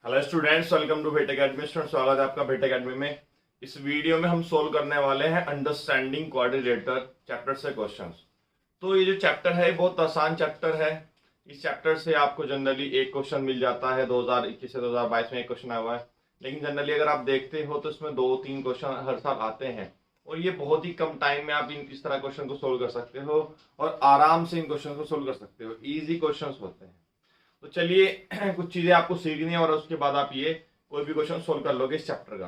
Hello students, welcome to भेट academy. स्वागत है आपका भेट अकेडमी में। इस वीडियो में हम सोल्व करने वाले हैं अंडरस्टैंडिंग क्वाड्रिलेटरल चैप्टर से क्वेश्चंस। तो ये जो चैप्टर है बहुत आसान चैप्टर है। इस चैप्टर से आपको जनरली एक क्वेश्चन मिल जाता है। 2021 से 2022 में एक क्वेश्चन आया हुआ है, लेकिन जनरली अगर आप देखते हो तो इसमें 2-3 क्वेश्चन हर साल आते हैं और ये बहुत ही कम टाइम में आप इस तरह क्वेश्चन को सोल्व कर सकते हो और आराम से इन क्वेश्चन को सोल्व कर सकते हो। ईजी क्वेश्चन होते हैं। तो चलिए कुछ चीजें आपको सीखनी है और उसके बाद आप ये कोई भी क्वेश्चन सोल्व कर लोगे इस चैप्टर का।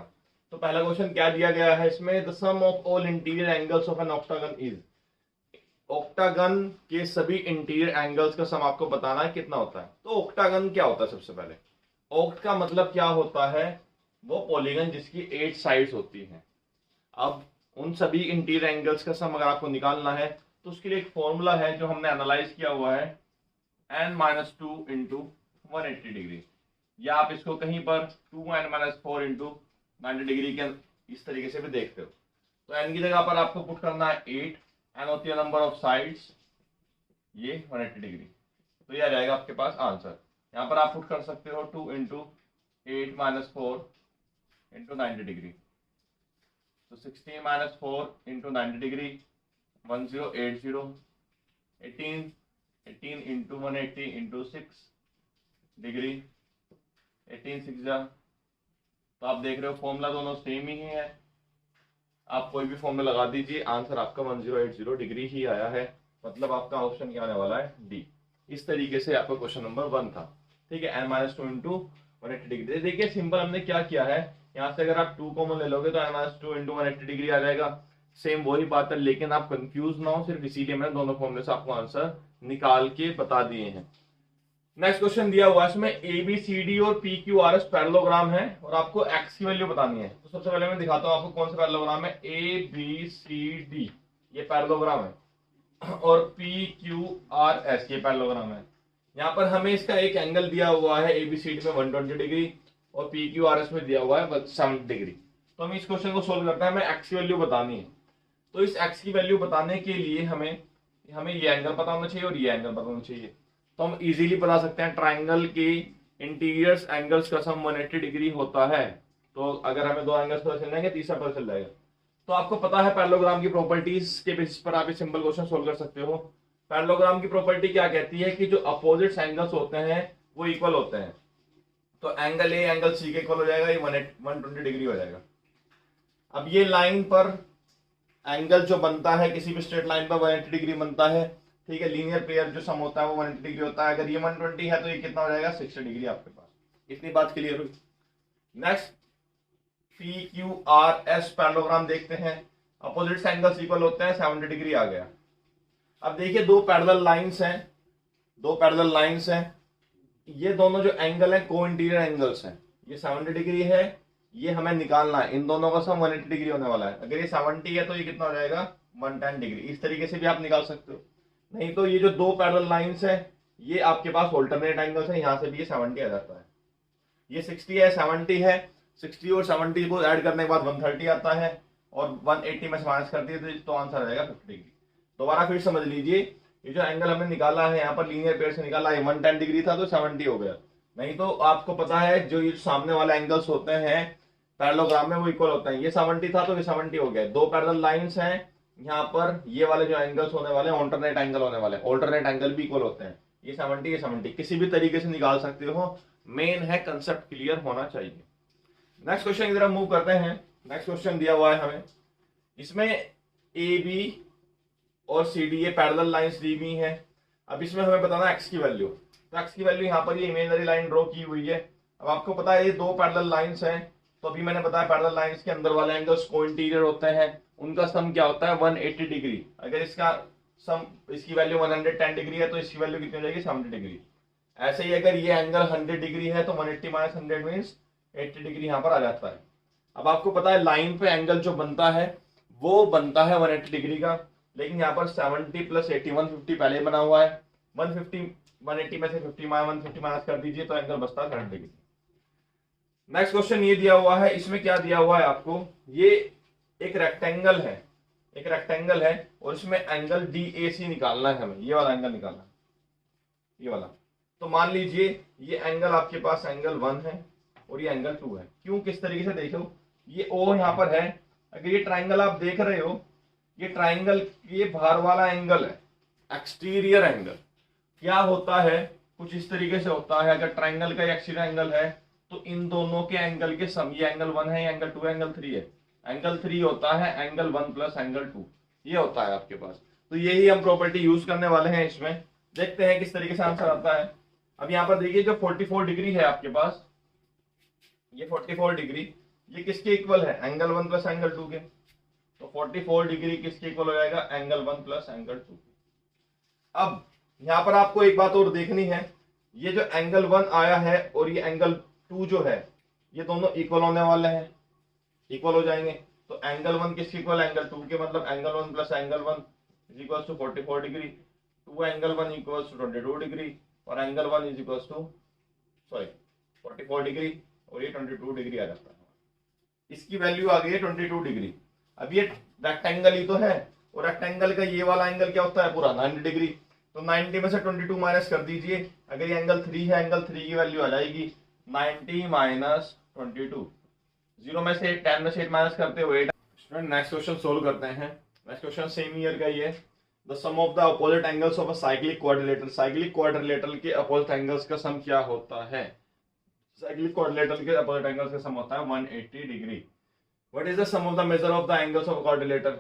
तो पहला क्वेश्चन क्या दिया गया है इसमें, the sum of all interior angles of an octagon is. Octagon के सभी इंटीरियर एंगल्स का सम आपको बताना है कितना होता है। तो ऑक्टागन क्या होता है? सबसे पहले ऑक्ट का मतलब क्या होता है? वो पॉलीगन जिसकी 8 साइड्स होती हैं। अब उन सभी इंटीरियर एंगल्स का सम अगर आपको निकालना है तो उसके लिए एक फॉर्मूला है जो हमने एनालाइज किया हुआ है, n-2 इंटू 180 डिग्री, या आप इसको कहीं पर 2n-4 इंटू 90 डिग्री के इस तरीके से भी देखते हो। तो n की जगह पर आपको पुट करना है 8, n होती है नंबर ऑफ साइड्स, ये 180 डिग्री। तो ये आ जाएगा आपके पास आंसर। यहाँ पर आप पुट कर सकते हो 2 इंटू 8-4 इंटू 90 डिग्री। तो 16-4 into 90 degree 1080, 18 into 180 into 6 degree, 18 6 तो आप देख रहे हो फॉर्मूला दोनों सेम ही है। आप कोई भी फॉर्मूला लगा दीजिए, आंसर आपका 1080 डिग्री ही आया है। मतलब आपका ऑप्शन क्या आने वाला है? डी। इस तरीके से आपका क्वेश्चन नंबर 1 था। ठीक है, n-2 इंटू 180 डिग्री। देखिए सिंपल हमने क्या किया है, यहाँ से अगर आप 2 कॉमन ले लोगे तो n-2 इंटू 180 डिग्री आ जाएगा। सेम वही बात है, लेकिन आप कंफ्यूज ना हो, सिर्फ इसीलिए मैंने दोनों फॉर्मूले से आपको आंसर निकाल के बता दिए हैं। नेक्स्ट क्वेश्चन दिया हुआ है इसमें ए बी सी डी और P Q R S parallelogram है और आपको एक्स की वैल्यू बतानी है। तो सबसे पहले मैं दिखाता हूं आपको कौन सा पैरेललोग्राम है। ए बी सी डी ये पैरेललोग्राम है और पी क्यू आर एस ये पैरेललोग्राम है। यहाँ पर हमें इसका एक एंगल दिया हुआ है ए बी सी डी में 120 डिग्री और पी क्यू आर एस में दिया हुआ है 70 डिग्री। तो हम इस क्वेश्चन को सोल्व करते हैं, हमें एक्स की वैल्यू बतानी है। तो इस एक्स की वैल्यू बताने के लिए हमें ये एंगल पता होना चाहिए और ये एंगल पता होना चाहिए। तो हम इजीली बता सकते हैं ट्राइंगल की इंटीरियर एंगल्स का सम 180 डिग्री होता है। तो अगर हमें दो एंगल्स पता चल जाएंगे, तीसरा पता चल जाएगा। तो आपको पता है पैरेललोग्राम की प्रॉपर्टीज के बेसिस पर आप ये सिंपल क्वेश्चन सोल्व कर सकते हो। पैरेललोग्राम की प्रॉपर्टी क्या कहती है कि जो अपोजिट एंगल्स होते हैं वो इक्वल होते हैं। तो एंगल ए एंगल सी के इक्वल हो जाएगा, ये 120 डिग्री हो जाएगा। अब ये लाइन पर एंगल जो बनता है किसी भी स्ट्रेट लाइन पर 180 डिग्री बनता है। ठीक है, लीनियर पेयर जो सम होता है वो 180 डिग्री होता है। अगर ये 120 है तो ये कितना हो जाएगा? 60 डिग्री आपके पास। इतनी बात क्लियर हुई। Next P Q R S parallelogram देखते हैं। अपोजिट एंगल्स इक्वल होते हैं, 70 डिग्री आ गया। अब देखिए दो पैरेलल लाइंस हैं, ये दोनों जो एंगल है को इंटीरियर एंगल्स हैं। ये 70 डिग्री है, ये हमें निकालना है। इन दोनों का सम 180 डिग्री होने वाला है। अगर ये 70 है तो ये कितना हो जाएगा? 110 डिग्री। इस तरीके से भी आप निकाल सकते हो। नहीं तो ये जो दो पैरेलल लाइंस है ये आपके पास ऑल्टरनेट एंगल्स है, यहां से भी ये 70 आ जाता है। ये 60 है, 70 है, 60 और 70 को ऐड करने के बाद 130 आता है और 180 में से माइनस कर दिए तो आंसर आ जाएगा 50 डिग्री। दोबारा फिर समझ लीजिए, ये जो एंगल हमने निकाला है यहाँ पर लीनियर पेयर से निकाला है, 110 डिग्री था तो 70 हो गया। नहीं तो आपको पता है जो ये सामने वाले एंगल्स होते हैं पैरेललोग्राम में वो इक्वल होते हैं। ये 70 था तो ये 70 हो गया। दो पैरेलल लाइंस हैं, यहाँ पर ये वाले जो एंगल्स होने वाले हैं ऑल्टरनेट एंगल होने वाले हैं। ऑल्टरनेट एंगल भी इक्वल होते हैं। ये 70 ये 70 किसी भी तरीके से निकाल सकते हो। मेन है कंसेप्ट क्लियर होना चाहिए। नेक्स्ट क्वेश्चन की तरफ मूव करते हैं। नेक्स्ट क्वेश्चन दिया हुआ है हमें, इसमें ए बी और सी डी ये पैरेलल लाइंस दी हुई हैं। अब इसमें हमें बताना है एक्स की वैल्यू। तो एक्स की वैल्यू यहाँ पर ये इमेजिनरी लाइन ड्रॉ की हुई है। अब आपको पता है ये दो पैरेलल लाइंस हैं, तो अभी मैंने बताया पैरेलल लाइंस के अंदर वाले एंगल्स को इंटीरियर होते हैं, उनका सम क्या होता है? 180 डिग्री। अगर इसका सम इसकी वैल्यू 110 डिग्री है तो इसकी वैल्यू कितनी हो जाएगी? 70 डिग्री। ऐसे ही अगर ये एंगल 100 डिग्री है तो 180 माइनस 100 मीन्स 80 डिग्री यहाँ पर आ जाता है। अब आपको पता है लाइन पे एंगल जो बनता है वो बनता है 180 डिग्री का, लेकिन यहाँ पर 70 प्लस 80 150 पहले बना हुआ है। 150 180 में से 150 माइनस कर दीजिए तो एंगल बचता है 70 डिग्री। नेक्स्ट क्वेश्चन ये दिया हुआ है, इसमें क्या दिया हुआ है आपको? ये एक रेक्टेंगल है और इसमें एंगल डी ए सी निकालना है हमें। ये वाला एंगल निकालना है, ये वाला। तो मान लीजिए ये एंगल आपके पास एंगल 1 है और ये एंगल 2 है। क्यों, किस तरीके से देखो, ये O यहाँ पर है, अगर ये ट्राइंगल आप देख रहे हो, ये ट्राइंगल ये बाहर वाला एंगल है, एक्सटीरियर एंगल। क्या होता है, कुछ इस तरीके से होता है, अगर ट्राइंगल का एक्सटीरियर एंगल है तो इन दोनों के एंगल के सम, ये एंगल 1 है, ये एंगल 2 है, एंगल 3 है, एंगल 3 होता है एंगल 1 प्लस एंगल 2, ये होता है आपके पास। तो यही हम प्रॉपर्टी यूज करने वाले हैं इसमें। देखते हैं किस तरीके से आंसर आता है। अब यहाँ पर देखिए जो 44 डिग्री है आपके पास, ये 44 डिग्री ये किसके इक्वल है, एंगल 1 प्लस एंगल 2 के। तो 44 डिग्री किसके इक्वल हो जाएगा, एंगल 1 प्लस एंगल 2। अब यहाँ पर आपको एक बात और देखनी है, ये जो एंगल 1 आया है और ये एंगल 2 जो है, ये दोनों इक्वल होने वाले हैं, इक्वल हो जाएंगे। तो एंगल 1 किसके इक्वल, एंगल 2 के, मतलब angle 1 plus angle 1 is equal to 44 degree, 2 angle 1 equals to 22 degree, और angle 1 is equals to 44 degree, और ये 22 डिग्री आ जाता है। इसकी वैल्यू आ गई है 22 डिग्री। अब ये रेक्टेंगल ही तो है, और रेक्टेंगल का ये वाला एंगल क्या होता है, पूरा 90 डिग्री। तो 90 में से 22 माइनस कर दीजिए, अगर ये एंगल 3 है, एंगल 3 की वैल्यू आ जाएगी 90 माइनस 22, 0 में से 10 में से 8 माइनस करते हुए। स्टूडेंट नेक्स्ट क्वेश्चन सोल्व करते हैं। नेक्स्ट क्वेश्चन सेम ईयर का ही है। The sum of the opposite angles of a cyclic quadrilateral, cyclic quadrilateral के अपोजिट एंगल्स का सम क्या होता है। साइक्लिक क्वाड्रिलेटरल के अपोजिट एंगल्स का सम होता है 180 degree. What is the sum of the measure of the angles of quadrilateral,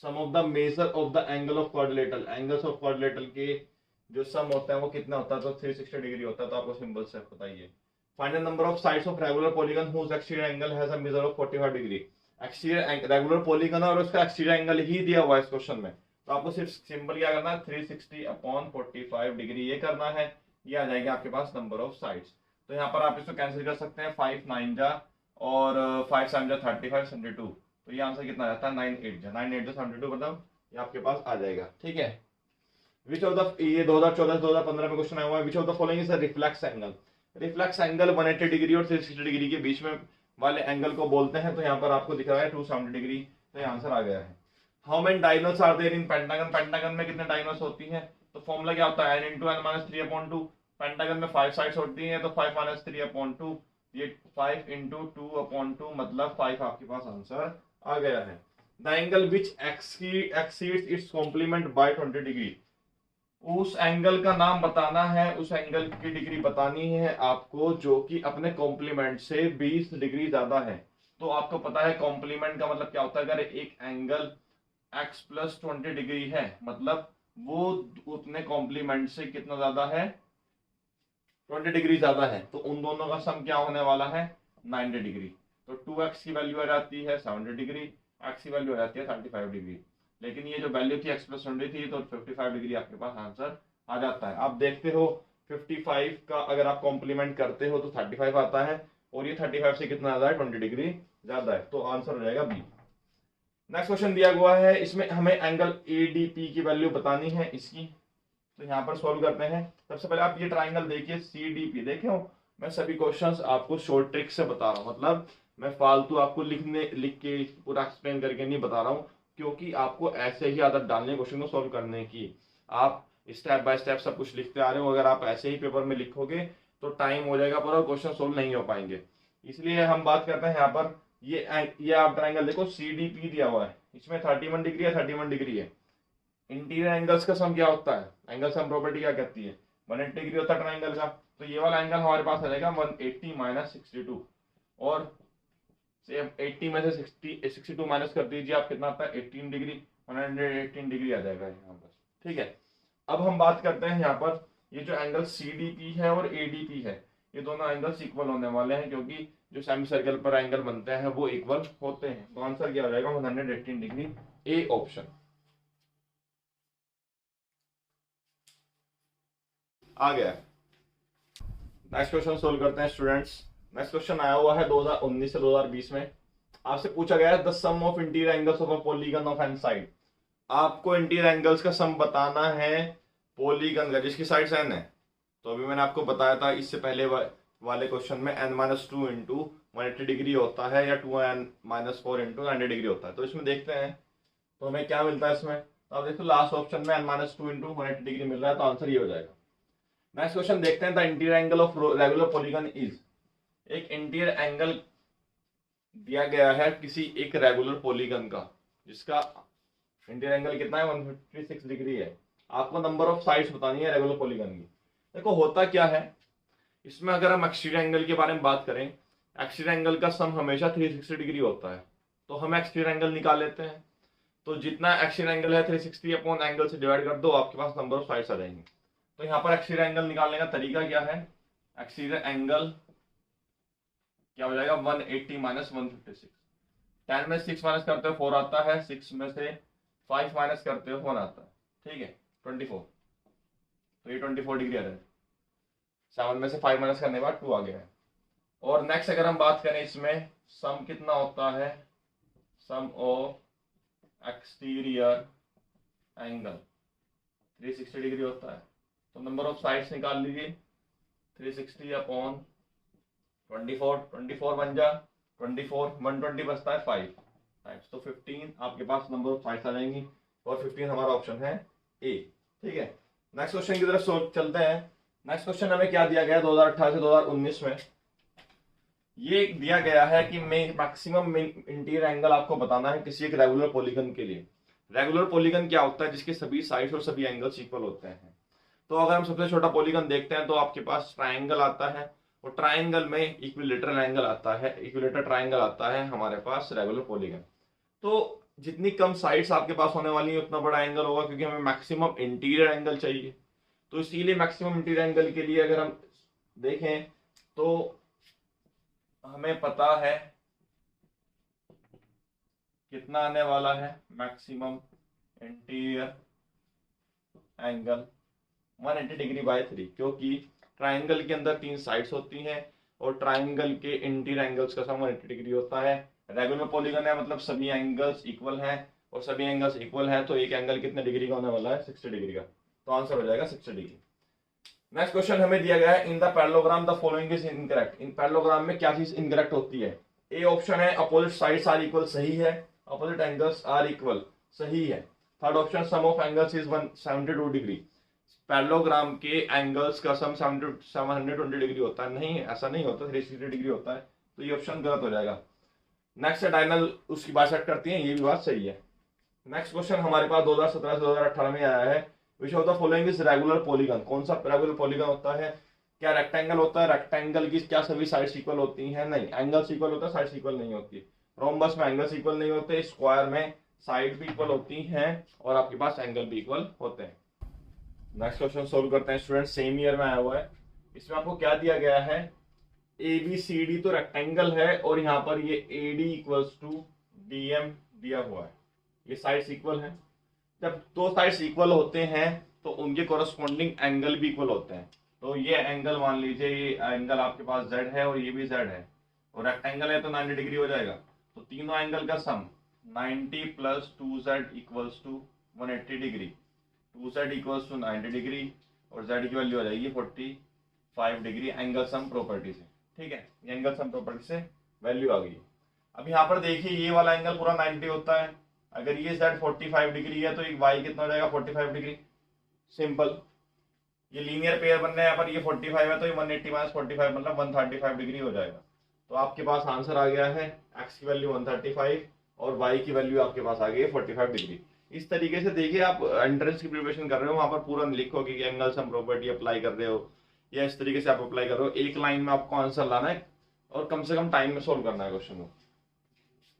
sum of the measure of the angle of quadrilateral, angles of quadrilateral के जो सम होता है वो कितना होता है, तो 360 डिग्री होता है। तो आपको सिंपल से बताइए। Find the number of sides of regular polygon whose exterior angle has a measure of 45 degree. Exterior regular polygon और उसका एक्सटीरियर एंगल ही दिया हुआ है इस क्वेश्चन में, तो आपको सिर्फ सिंपल क्या करना है, 360 अपॉन 45 डिग्री ये करना है। ये आ जाएगा आपके पास नंबर ऑफ साइड्स। तो यहाँ पर आप इसको कैंसिल कर सकते हैं, 5 9 जा और 5 7 जा 35 72। तो ये आंसर कितना आ जाता है, 9 8 जा 72, मतलब ये आपके पास आ जाएगा। ठीक है। विच ऑफ द, ये 2014-2015 में क्वेश्चन आया हुआ है, which of the following is a reflex angle. Reflex angle 180 degree और 360 डिग्री के बीच में वाले एंगल को बोलते हैं। तो यहाँ पर आपको दिख रहा है 270 डिग्री। तो ये आंसर आ गया है। How many diagonals are there in pentagon, pentagon में कितने डायगोनल्स होती हैं। तो फॉर्मूला क्या होता है, n into n minus 3/2। Pentagon में 5 साइड्स होती हैं, तो 5 माइनस 3/2, ये 5 इंटू 2/2, मतलब 5 आपके पास आंसर आ गया है। The angle which exceeds its complement by 20 degree, उस एंगल का नाम बताना है, उस एंगल की डिग्री बतानी है आपको जो कि अपने कॉम्प्लीमेंट से 20 डिग्री ज्यादा है। तो आपको पता है कॉम्प्लीमेंट का मतलब क्या होता है, अगर एक एंगल x प्लस 20 डिग्री है, मतलब वो उतने कॉम्प्लीमेंट से कितना ज्यादा है, 20 डिग्री ज्यादा है। तो उन दोनों का सम क्या होने वाला है, 90 डिग्री। तो 2x की वैल्यू आ जाती है 70 डिग्री, x की वैल्यू आ जाती है 35 डिग्री। लेकिन ये जो वैल्यू थी x प्लस 20 थी, तो 55 डिग्री आपके पास आंसर आ जाता है। आप देखते हो 55 का अगर आप कॉम्प्लीमेंट करते हो तो 35 आता है, और ये 35 से कितना ज्यादा है, 20 डिग्री ज्यादा है। तो आंसर हो जाएगा बी। नेक्स्ट क्वेश्चन दिया हुआ है, इसमें हमें एंगल ADP की वैल्यू बतानी है इसकी। तो यहाँ पर सॉल्व करते हैं। सबसे पहले आप ये ट्राइंगल देखिए CDP, देखे हो मैं सभी क्वेश्चंस आपको शॉर्ट ट्रिक से बता रहा हूँ, मतलब मैं फालतू आपको लिख के पूरा एक्सप्लेन करके नहीं बता रहा हूँ, क्योंकि आपको ऐसे ही आदत डालनी है क्वेश्चन को सॉल्व करने की। आप स्टेप बाय स्टेप सब कुछ लिखते आ रहे हो, अगर आप ऐसे ही पेपर में लिखोगे तो टाइम हो जाएगा पूरा, क्वेश्चन सोल्व नहीं हो पाएंगे। इसलिए हम बात करते हैं यहाँ पर, ये आप ट्राइंगल देखो CDP दिया हुआ है, इसमें 31 डिग्री है, 31 डिग्री है। इंटीरियर एंगल्स का सम क्या होता है, एंगल सम प्रॉपर्टी क्या कहती है, 180 डिग्री होता है ट्राइंगल का। तो ये वाला एंगल हमारे पास आ जाएगा 180 माइनस 62, और 80 में से 62 माइनस कर दीजिए, आप कितना आता है 18 डिग्री, 118 डिग्री आ जाएगा यहाँ पर। ठीक है। अब हम बात करते हैं यहाँ पर, ये जो एंगल CDP है और ADP है, ये दोनों एंगल्स इक्वल होने वाले हैं, क्योंकि जो सेमी सर्कल पर एंगल बनते हैं वो इक्वल होते हैं। तो आंसर क्या हो जाएगा, 118 डिग्री, ए ऑप्शन आ गया। नेक्स्ट क्वेश्चन सोल्व करते हैं स्टूडेंट्स। नेक्स्ट क्वेश्चन आया हुआ है 2019 से 2020 में। आपसे पूछा गया है the sum of interior angles of a polygon of n side. आपको इंटीरियर एंगल्स का सम बताना है पॉलीगन का जिसकी साइड n है। तो अभी मैंने आपको बताया था इससे पहले वाले क्वेश्चन में n-2 इंटू 180 डिग्री होता है, या 2n-4 इंटू 90 डिग्री होता है। तो इसमें देखते हैं तो हमें क्या मिलता है इसमें। तो आप देखो लास्ट ऑप्शन में n-2 इंटू 180 डिग्री मिल रहा है, तो आंसर ये हो जाएगा। नेक्स्ट क्वेश्चन देखते हैं, the interior angle of regular polygon is. एक इंटीरियर एंगल दिया गया है किसी एक रेगुलर पॉलीगन का, जिसका इंटीरियर एंगल कितना है 156 डिग्री है। आपको नंबर ऑफ साइड्स बतानी है रेगुलर पॉलीगन की। देखो होता क्या है इसमें, अगर हम एक्सटीरियर एंगल के बारे में बात करें, एक्सटीरियर एंगल का सम हमेशा 360 डिग्री होता है, तो हम एक्सटीरियर एंगल निकाल लेते हैं। तो जितना एक्सटीरियर एंगल है 360 अपॉन एंगल से डिवाइड कर दो, आपके पास नंबर ऑफ साइड्स आ जाएंगे। तो यहाँ पर एक्सटीरियर एंगल निकालने का तरीका क्या है, एक्सटीरियर एंगल क्या हो जाएगा 180 माइनस 156। 10 में 6 माइनस करते हो 4 आता है, 6 में से 5 माइनस करते हो 1 आता है, ठीक है 24। तो ये 24 डिग्री आ रहा है। 7 में से 5 माइनस करने के बाद 2 आ गया है। और नेक्स्ट अगर हम बात करें इसमें सम कितना होता है, सम ऑफ एक्सटीरियर एंगल 360 डिग्री होता है। तो नंबर ऑफ साइड्स निकाल लीजिए, 360 अपॉन 24 बन जा 24, 120 बचता है 5 टाइम्स, तो 15 आपके पास नंबर ऑफ साइड्स आ जाएंगी, और 15 हमारा ऑप्शन है ए। ठीक है, नेक्स्ट क्वेश्चन की तरफ चलते हैं। नेक्स्ट क्वेश्चन हमें क्या दिया गया 2018 से 2019 में, ये दिया गया है कि मैक्सिमम इंटीरियर एंगल आपको बताना है किसी एक रेगुलर पॉलीगन के लिए। रेगुलर पॉलीगन क्या होता है, जिसके सभी साइड्स और सभी एंगल्स इक्वल होते हैं। तो अगर हम सबसे छोटा पॉलीगन देखते हैं तो आपके पास ट्राइंगल आता है, और ट्राइंगल में इक्विलेटरल एंगल आता है, इक्विलेटर ट्राइंगल आता है हमारे पास रेगुलर पॉलीगन। तो जितनी कम साइड्स आपके पास होने वाली है उतना बड़ा एंगल होगा, क्योंकि हमें मैक्सिमम इंटीरियर एंगल चाहिए। तो इसीलिए मैक्सिमम इंटीरियर एंगल के लिए अगर हम देखें तो हमें पता है कितना आने वाला है maximum interior angle 180 degree by 3, क्योंकि ट्राइंगल के अंदर 3 साइड्स होती हैं और ट्राइंगल के इंटीरियर एंगल्स का सम 180 डिग्री होता है। रेगुलर पॉलीगन है मतलब सभी एंगल्स इक्वल हैं, और सभी एंगल्स इक्वल हैं तो एक एंगल कितने डिग्री का होने वाला है 60 डिग्री का, तो आंसर हो जाएगा 60 डिग्री। नेक्स्ट क्वेश्चन हमें दिया गया है in the parallelogram the following is incorrect. इन पैरेललोग्राम में क्या चीज इनकरेक्ट होती है। ए ऑप्शन है अपोजिट साइड्स आर इक्वल, सही है। अपोजिट एंगल्स आर इक्वल, सही है। Third option sum of angles is 172 degree. Parallelogram के एंगल्स का सम 720 डिग्री होता है, नहीं ऐसा नहीं होता, 360 डिग्री होता है, तो ये ऑप्शन गलत हो जाएगा। नेक्स्ट डायगोनल उसकी बात करती है, ये भी बात सही है। नेक्स्ट क्वेश्चन हमारे पास 2017 से 2018 में आया है, which of the following is regular polygon. कौन सा रेगुलर पॉलीगन होता है, क्या रेक्टेंगल होता है, रेक्टेंगल की क्या सभी साइड्स इक्वल होती हैं, नहीं एंगल्स इक्वल होता है साइड्स इक्वल नहीं होती। रोम्बस में एंगल्स इक्वल नहीं होते, स्क्वायर में साइड भी इक्वल होती हैं और आपके पास एंगल भी इक्वल होते हैं। नेक्स्ट क्वेश्चन सोल्व करते हैं स्टूडेंट, सेम ईयर में आया हुआ है। इसमें आपको क्या दिया गया है, ए बी सी डी तो रेक्टेंगल है और यहाँ पर ये A D equals to D M दिया हुआ है, ये साइड्स इक्वल हैं। जब दो साइड्स इक्वल होते हैं तो उनके कोरस्पॉन्डिंग एंगल भी इक्वल होते हैं। तो ये एंगल मान लीजिए, ये एंगल आपके पास z है और ये भी z है, और रेक्टेंगल है तो 90 डिग्री हो जाएगा। तो तीनों एंगल का sum 90 plus 2z equals to 180 degree, 2z equals to 90 degree, और z की वैल्यू आ जाएगी 45 डिग्री एंगल सम प्रॉपर्टी से। ठीक है, ये एंगल सम प्रॉपर्टी से वैल्यू आ गई। अब यहाँ पर देखिए ये वाला एंगल पूरा 90 होता है, अगर ये z 45 डिग्री है तो एक y कितना हो जाएगा 45 डिग्री। सिंपल, ये लीनियर पेयर बन रहे हैं, यहाँ पर ये 45 है तो ये 180 माइनस 45 मतलब 135 डिग्री हो जाएगा। तो आपके पास आंसर आ गया है x की वैल्यू 135 और y की वैल्यू आपके पास आ गई है 45 डिग्री। इस तरीके से देखिए, आप एंट्रेंस की प्रिपरेशन कर रहे हो वहां पर पूरा लिखो कि एंगल सम प्रॉपर्टी अप्लाई कर रहे हो, या इस तरीके से आप अप्लाई कर रहे हो। एक लाइन में आपको आंसर लाना है और कम से कम टाइम में सोल्व करना है क्वेश्चन को।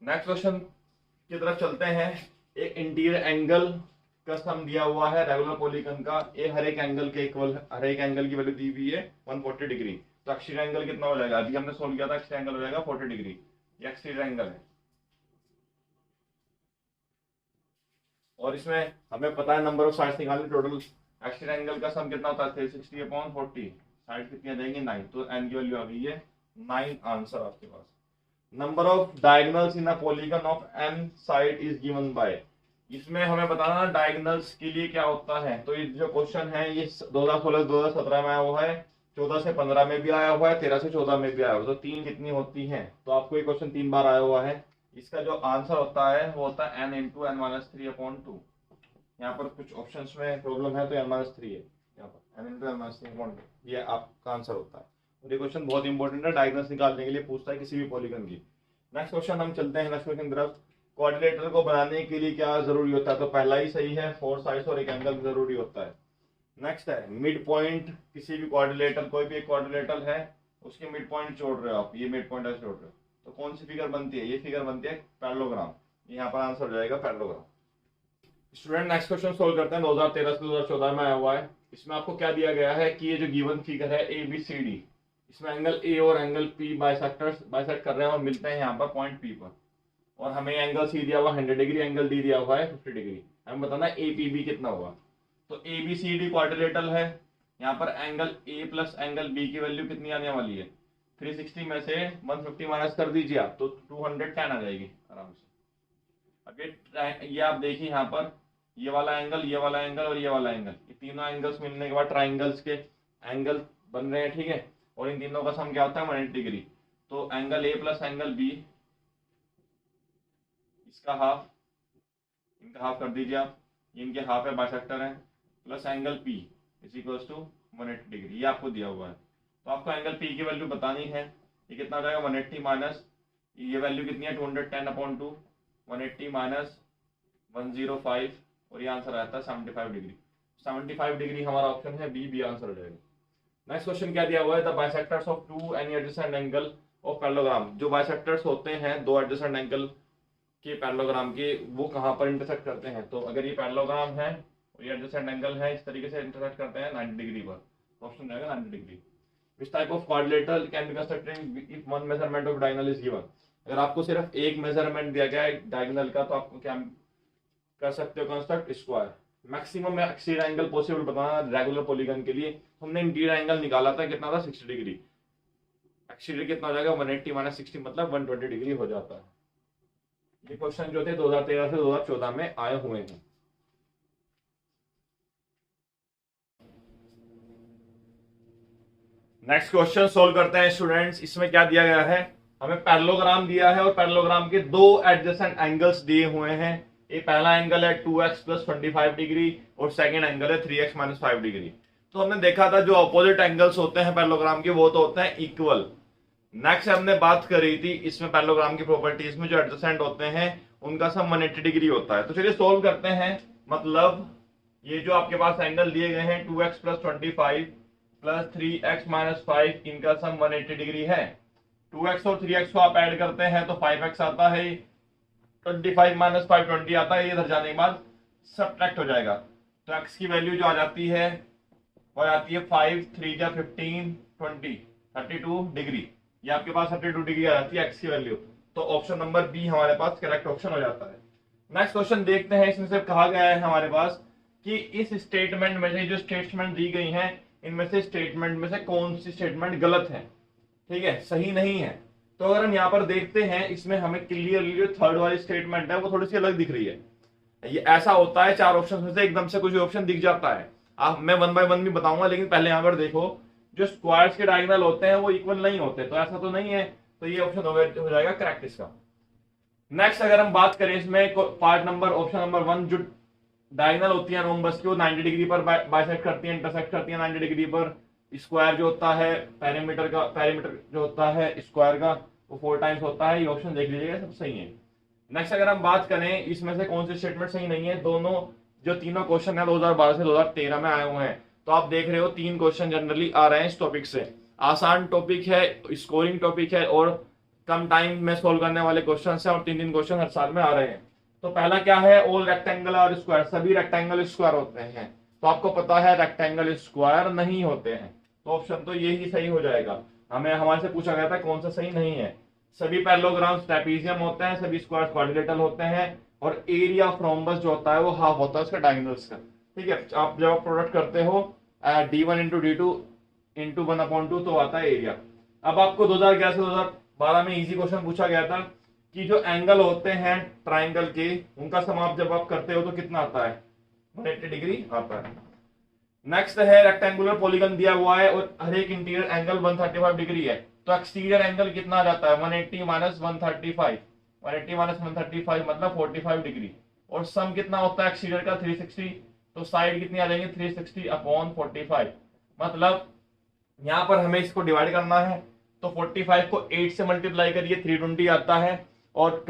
नेक्स्ट क्वेश्चन की तरफ चलते हैं। एक इंटीरियर एंगल का सम दिया हुआ है रेगुलर पॉलीगन का, ये हर एक एंगल के इक्वल, हर एक एंगल की वैल्यू दी हुई है 140 डिग्री। तो एक्सटीरियर एंगल कितना हो जाएगा, अभी हमने सोल्व किया था, एक्सटीरियर एंगल हो जाएगा 40 डिग्री, ये एक्सटीरियर एंगल है। और इसमें हमें पता है नंबर ऑफ साइड्स निकालनी, टोटल एक्सटीरियर एंगल का सम कितना होता है 360 अपॉन 40, साइड कितनी आ जाएंगी 9, तो एन की वैल्यू आ गई है 9 आंसर आपके पास। Number of diagonals in a polygon of n side is given by. इसमें हमें बताना डायगोनल्स के लिए क्या होता है। तो ये जो क्वेश्चन है ये 2016 2017 में आया हुआ है, 14 से 15 में भी आया हुआ है, 13 से 14 में भी आया हुआ है। तो 3 कितनी होती हैं, तो आपको ये क्वेश्चन 3 बार आया हुआ है। इसका जो आंसर होता है वो होता है n into n minus 3 upon 2। यहाँ पर कुछ ऑप्शंस में प्रॉब्लम है तो n माइनस 3 है, यहाँ पर n into n minus 3 upon 2 ये आपका आंसर होता है। और ये क्वेश्चन बहुत इंपॉर्टेंट है, डायगोनल्स निकालने के लिए पूछता है किसी भी पॉलीगन की। नेक्स्ट क्वेश्चन हम चलते हैं नेक्स्ट क्वेश्चन की तरफ। क्वाड्रिलेटरल को बनाने के लिए क्या जरूरी होता है? तो पहला ही सही है, 4 साइड्स और एक एंगल जरूरी होता है। नेक्स्ट है मिड पॉइंट। किसी भी क्वाड्रिलेटरल, कोई भी एक क्वाड्रिलेटरल है, उसके मिड पॉइंट जोड़ रहे हो आप, ये मिड पॉइंट ऐसे जोड़ रहे हो, तो कौन सी फिगर बनती है? ये फिगर बनती है पैरेललोग्राम। यहाँ पर आंसर हो जाएगा parallelogram. Student next question solve करते हैं, 2013 से 2014 में आया हुआ है। इसमें आपको क्या दिया गया है कि ये जो गिवन फिगर है ABCD, इसमें एंगल ए और एंगल पी बाइसेक्ट कर रहे हैं और मिलते हैं यहाँ पर पॉइंट पी पर, और हमें एंगल सी दिया हुआ 100 डिग्री, एंगल डी दिया हुआ है 50 डिग्री। हमें बताना APB कितना होगा। तो ABCD क्वाड्रिलेटरल है, यहाँ पर angle A plus angle B की वैल्यू कितनी आने वाली है? 360 में से 150 माइनस कर दीजिए आप, तो 210 आ जाएगी आराम से। अब ये आप देखिए यहाँ पर, ये वाला एंगल, ये वाला एंगल और ये वाला एंगल, ये तीनों एंगल्स मिलने के बाद ट्राइंगल्स के एंगल बन रहे हैं, ठीक है। और इन तीनों का सम क्या होता है? 180 डिग्री। तो angle A plus angle B, इसका हाफ, इनका हाफ कर दीजिए आप, ये इनके हाफ है, बाइसेक्टर है, plus angle P is equals to 180 degree, ये आपको दिया हुआ है। तो आपको एंगल पी की वैल्यू बतानी है, ये कितना हो जाएगा? 180 माइनस ये वैल्यू कितनी है? 210/2, 180 माइनस 105, और ये आंसर आता है 75 डिग्री। 75 डिग्री हमारा ऑप्शन है बी आंसर हो जाएगा। नेक्स्ट क्वेश्चन क्या दिया हुआ है? The bisectors of two any adjacent angle of parallelogram. जो बाइसेक्टर्स होते हैं दो एडजेसेंट एंगल के पैरेललोग्राम के, वो कहाँ पर इंटरसेक्ट करते हैं? तो अगर ये पैरेललोग्राम है और ये एडजेसेंट एंगल है, इस तरीके से इंटरसेक्ट करते हैं 90 डिग्री पर, ऑप्शन रहेगा 90 degree. Which type of quadrilateral can be constructed if one measurement of diagonal is given? अगर आपको सिर्फ एक मेजरमेंट दिया गया है डायगोनल का, तो आपको क्या कर सकते हो? Construct square. Maximum exceed angle possible बताना रेगुलर पॉलीगन के लिए। हमने इंटीरियर एंगल निकाला था, कितना था? 60 डिग्री। एक्सीड कितना हो जाएगा? 180 माइनस 60 मतलब 120 डिग्री हो जाता है। ये क्वेश्चन जो थे 2013 से 2014 में आए हुए हैं। नेक्स्ट क्वेश्चन सोल्व करते हैं स्टूडेंट्स। इसमें क्या दिया गया है? हमें पैरेललोग्राम दिया है और पैरेललोग्राम के दो एडजेसेंट एंगल्स दिए हुए हैं। ये पहला एंगल है 2x प्लस 25 डिग्री और सेकंड एंगल है 3x माइनस 5 डिग्री। तो हमने देखा था जो अपोजिट एंगल्स होते हैं पैरेललोग्राम के, वो तो होते हैं इक्वल। नेक्स्ट हमने बात करी थी इसमें पैरेललोग्राम की प्रॉपर्टीज में, जो एडजेसेंट होते हैं उनका सम 180 डिग्री होता है। तो चलिए सोल्व करते हैं। मतलब ये जो आपके पास एंगल दिए गए हैं 2x plus 25 plus 3x minus 5, इनका सम 180 डिग्री है। 2x और 3x को आप ऐड करते हैं तो 5x आता है, 25 माइनस 5 20 आता है, ये इधर जाने के बाद सब्ट्रैक्ट हो जाएगा। तो x की वैल्यू जो आ जाती है वो आती है 5 3 जा 15 20 32 डिग्री। ये आपके पास 32 डिग्री आ जाती है x की वैल्यू। तो ऑप्शन नंबर बी हमारे पास करेक्ट ऑप्शन हो जाता है। नेक्स्ट क्वेश्चन देखते हैं। इसमें से कहा गया है हमारे पास कि इस स्टेटमेंट में से जो स्टेटमेंट दी गई हैं, इनमें से स्टेटमेंट में से कौन सी स्टेटमेंट गलत है, ठीक है, सही नहीं है। तो अगर हम यहाँ पर देखते हैं, इसमें हमें क्लियरली जो थर्ड वाली स्टेटमेंट है वो थोड़ी सी अलग दिख रही है। ये ऐसा होता है चार ऑप्शन में से एकदम से कुछ ऑप्शन दिख जाता है। मैं 1 बाय 1 भी बताऊंगा, लेकिन पहले यहाँ पर देखो जो स्क्वायर्स के डायगोनल होते हैं वो इक्वल नहीं होते, तो ऐसा तो नहीं है। तो ये ऑप्शन हो जाएगा करेक्ट इसका। नेक्स्ट अगर हम बात करें इसमें पार्ट नंबर ऑप्शन नंबर 1, जो डायगोनल होती है रोम्बस की, वो 90 डिग्री पर बाइसेक्ट करती है, इंटरसेक्ट करती है 90 डिग्री पर। स्क्वायर जो होता है पेरीमीटर जो होता है स्क्वायर का, वो 4 टाइम्स होता है। ये ऑप्शन देख लीजिएगा, सब सही है। नेक्स्ट अगर हम बात करें इसमें से कौन सी स्टेटमेंट सही नहीं है, दोनों जो तीनों क्वेश्चन है 2012 से 2013 में आए हुए हैं। तो आप देख रहे हो 3 क्वेश्चन जनरली आ रहे हैं इस टॉपिक से। आसान टॉपिक है, स्कोरिंग टॉपिक है और कम टाइम में सोल्व करने वाले क्वेश्चन है, और 3 क्वेश्चन हर साल में आ रहे हैं। तो पहला क्या है? ऑल रेक्टेंगल और स्क्वायर, सभी रेक्टेंगल स्क्वायर होते हैं। तो आपको पता है रेक्टेंगल स्क्वायर नहीं होते हैं, तो ऑप्शन तो यही सही हो जाएगा। हमारे से पूछा गया था कौन सा सही नहीं है। सभी पैरेललोग्राम्स ट्रेपीजियम होते हैं, सभी स्क्वायर क्वाड्रिलेटरल होते हैं, और एरिया ऑफ रोम्बस जो होता है वो हाफ होता है उसका डायगोनल्स का, ठीक है। आप जब प्रोडक्ट करते हो d1 इंटू d2 इंटू 1/2 तो आता है एरिया। अब आपको 2011 से 2012 में इजी क्वेश्चन पूछा गया था कि जो एंगल होते हैं ट्राइंगल के, उनका सम आप जब आप करते हो तो कितना आता है? 180 डिग्री आता है। नेक्स्ट है रेक्टेंगुलर पॉलीगन दिया हुआ है और हर एक इंटीरियर एंगल 135 डिग्री है, तो एक्सटीरियर एंगल कितना आ जाता है? 180 माइनस 135, 180 माइनस 135 मतलब 45 डिग्री। और सम कितना होता है एक्सटीरियर का? 360, तो साइड कितनी आ जाएंगे? 360 अपॉन 45 मतलब यहाँ पर हमें इसको डिवाइड करना है, तो 45 को 8 से मल्टीप्लाई करिए 320 आता है, और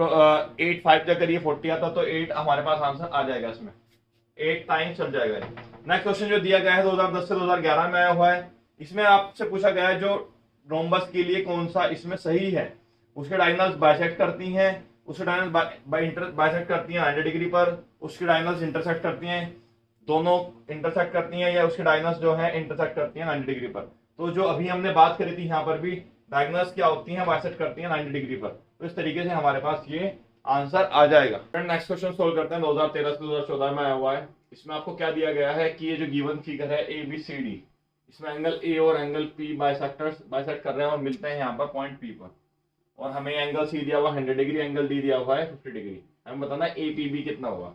8 5 जब करिए 40 आता है, तो 8 हमारे पास आंसर आ जाएगा इसमें, 8 टाइम चल जाएगा। नेक्स्ट क्वेश्चन जो दिया गया है 2010 से 2011 में आया हुआ है, इसमें आपसे पूछा गया है जो रोम्बस के लिए कौन सा इसमें सही है, उसके डायगोनल्स बाइसेक्ट करती हैं, उसके डायगोनल्स बाइसेक्ट करती हैं 90 डिग्री पर, उसकी डायगोनल्स इंटरसेक्ट करती हैं, दोनों इंटरसेक्ट करती हैं, या उसकी डायगोनल्स जो है इंटरसेक्ट करती हैं 90 डिग्री पर। तो जो अभी हमने बात करी थी यहाँ पर भी डायगोनल्स क्या होती हैं, बाइसेक्ट करती हैं 90 डिग्री पर, तो इस तरीके से हमारे पास ये आंसर आ जाएगा। नेक्स्ट क्वेश्चन सोल्व करते हैं 2013 से 2014 में आया हुआ है। इसमें आपको क्या दिया गया है कि ये जो गिवन फिगर है ए बी सी डी, इसमें एंगल ए और एंगल पी बाइसेक्ट कर रहे हैं और मिलते हैं यहाँ पर पॉइंट पी पर, और हमें एंगल सी दिया हुआ 100 डिग्री, एंगल डी दिया हुआ है 50 डिग्री, हमें बताना है ए पी बी कितना होगा।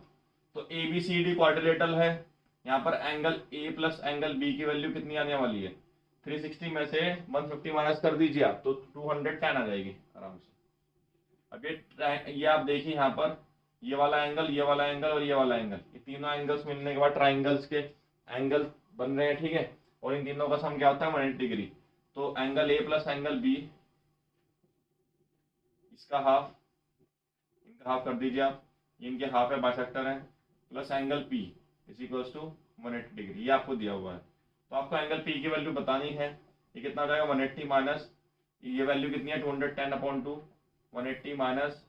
तो A B C D quadrilateral है, यहाँ पर angle A plus angle B की वैल्यू कितनी आने वाली है, 360 में से 150 माइनस कर दीजिए आप, तो 210 आ जाएगी आराम से। अब ये आप देखिए यहाँ पर ये वाला एंगल, ये वाला एंगल और ये वाला एंगल, ये तीनों एंगल्स मिलने के बाद ट्राइंगल्स के एंगल बन रहे हैं, ठीक है, और इन तीनों का सम क्या होता है 180 डिग्री। तो angle A plus angle B, इसका हाफ, इनका हाफ कर दीजिए आप, ये इनके हाफ है, बाइसेक्टर है, plus angle P is equals to 180 degree, ये आपको दिया हुआ है। तो आपको एंगल पी की वैल्यू बतानी है, ये कितना हो जाएगा 180 माइनस ये वैल्यू कितनी है 210/2, 180 माइनस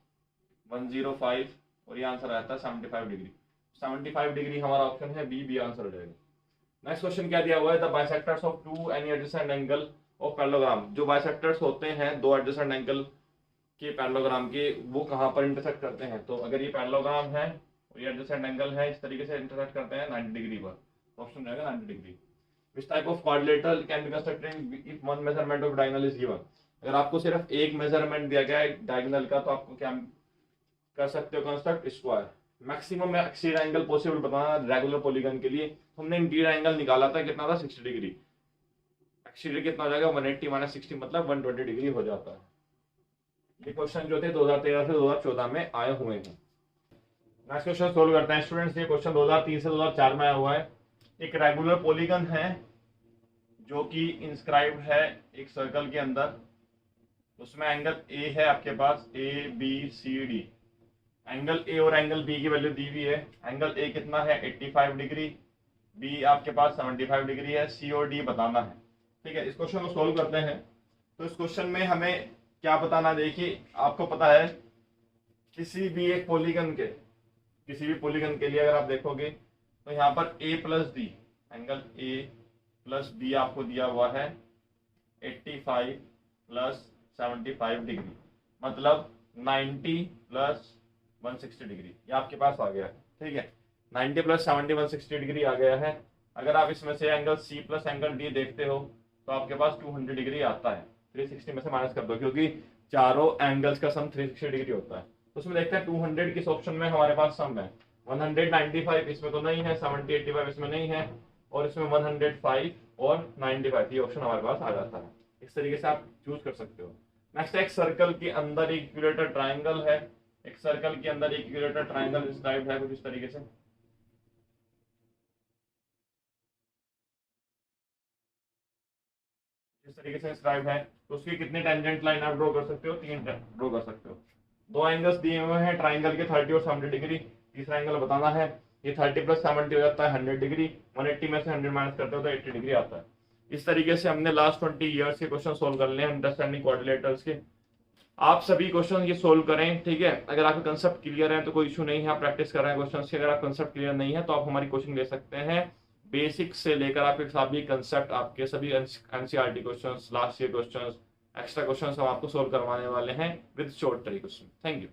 105, और ये आंसर आता है 75 डिग्री। 75 डिग्री हमारा ऑप्शन है बी, बी आंसर हो जाएगा। नेक्स्ट क्वेश्चन क्या दिया हुआ है, the bisectors of two any adjacent angle of parallelogram, जो बाइसेक्टर्स होते हैं दो एडजेसेंट एंगल के पैरेललोग्राम के, वो कहाँ पर इंटरसेक्ट करते हैं। तो अगर ये पैरेललोग्राम है और ये एडजेसेंट एंगल है, इस तरीके से इंटरसेक्ट करते हैं 90 डिग्री पर, ऑप्शन रहेगा 90 degree. Which type of quadrilateral can be constructed if one measurement of diagonal is given? अगर आपको सिर्फ एक मेजरमेंट दिया गया है डायगोनल का, तो आपको क्या कर सकते हो construct square. Maximum exceed angle possible बताना रेगुलर पॉलीगन के लिए, हमने इंटीरियर एंगल निकाला था कितना था 60 डिग्री, एक्सीड कितना हो जाएगा 180 माइनस 60 मतलब 120 डिग्री हो जाता है। ये क्वेश्चन जो थे 2013 से 2014 में आए हुए हैं। नेक्स्ट क्वेश्चन सोल्व करते हैं स्टूडेंट्स। ये क्वेश्चन 2003 से 2004 में आया हुआ है। एक रेगुलर पॉलीगन है जो कि इंस्क्राइब्ड है एक सर्कल के अंदर, उसमें एंगल ए है आपके पास, A B C D, angle A और एंगल बी की वैल्यू दी हुई है। एंगल ए कितना है 85 डिग्री, बी आपके पास 75 डिग्री है, सी और डी बताना है, ठीक है। इस क्वेश्चन को सोल्व करते हैं। तो इस क्वेश्चन में हमें क्या बताना, देखिए आपको पता है किसी भी एक पॉलीगन के, किसी भी पॉलीगन के लिए अगर आप देखोगे तो यहाँ पर A plus D, angle A plus B आपको दिया हुआ है 85 प्लस 75 डिग्री, मतलब 90 प्लस 160 डिग्री, ये आपके पास आ गया है, ठीक है। 90 प्लस 70 160 डिग्री आ गया है। अगर आप इसमें से angle C plus angle D देखते हो तो आपके पास 200 डिग्री आता है। 360 में से माइनस कर दो क्योंकि चारों एंगल्स का सम 360 डिग्री होता है। तो उसमें देखते हैं 200 किस ऑप्शन में हमारे पास सम है। 195 इसमें तो नहीं है, 70 85 इसमें नहीं है, और इसमें 105 और 95 ये ऑप्शन हमारे पास आ जाता है। इस तरीके से आप चूज कर सकते हो। नेक्स्ट, एक सर्कल के अंदर एक इक्विलेटरल ट्राइंगल है, एक सर्कल के अंदर एक इक्विलेटरल ट्राइंगल डिस्क्राइब्ड है कुछ इस तरीके से, इस तरीके से डिस्क्राइब है। तो उसकी कितनी टेंजेंट लाइन आप ड्रॉ कर सकते हो, 3 ड्रॉ कर सकते हो। दो एंगल्स दिए हुए हैं ट्राइंगल के 30 और 70 डिग्री, तीसरा एंगल बताना है। ये 30 प्लस 70 हो जाता है 100 डिग्री, 180 में से 100 माइनस करते हो तो 80 डिग्री आता है। इस तरीके से हमने लास्ट 20 ईयर्स के क्वेश्चन सोल्व कर लिए अंडरस्टैंडिंग क्वाड्रिलेटरल्स के। आप सभी क्वेश्चन ये सोल्व करें, ठीक है। अगर आपके कंसेप्ट क्लियर है तो कोई इशू नहीं है, आप प्रैक्टिस कर रहे हैं क्वेश्चन की। अगर आप कंसेप्ट क्लियर नहीं है तो आप हमारी कोचिंग ले सकते हैं, बेसिक से लेकर आपके सभी कंसेप्ट, आपके सभी NCERT questions, last year questions, extra questions हम आपको सोल्व करवाने वाले हैं with short trick question. Thank you.